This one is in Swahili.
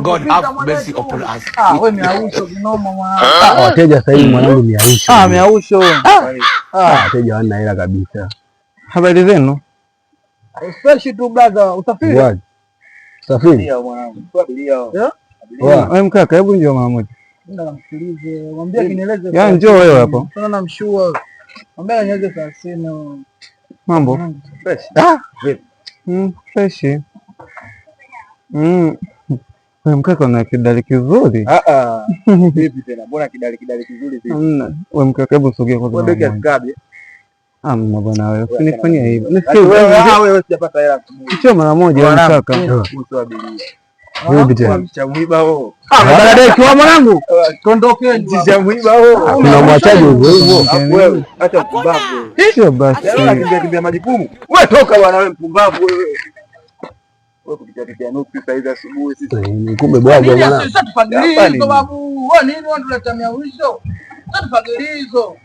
God have mercy upon us. Wewe miausho kinoma mwanangu. Wateja sasa hivi mwanangu miausho. Miausho. Wateja wana hela kabisa. Habari zenu? Fresh tu brother, usafiri? Wapi? Usafiri? Mwanangu. Wewe mkaka, hebu njoo mara moja. Nenda namsikilize. Mwambie kinieleze. Ya njoo wewe hapo. Sana namshua. Mwambie anieleze 30. Mambo? Fresh. Vipi? Fresh. Wewe mkaka una kidali kizuri. Vipi tena? Mbona kidali kizuri vipi? Wewe mkaka, hebu sogea kwa sababu. Wewe gabi. Mna bwana wewe. Usinifanyie hivyo. Nisikie wewe sijapata hela asubuhi. Sio mara moja mkaka. Wewe tena cha mwiba wao. Baadaye kwa mwanangu. Tondokeni cha mwiba wao. Kuna mwachaji hivyo. Wewe acha mpumbavu. Sio basi. Kimbia majukumu. Wewe toka bwana wewe mpumbavu wewe. Wewe kupitia nusu saa hizi asubuhi sisi. Kumbe bwana bwana. Sasa tufagilie hizo babu. Wewe nini watu tunatamia ulizo? Sasa tufagilie hizo.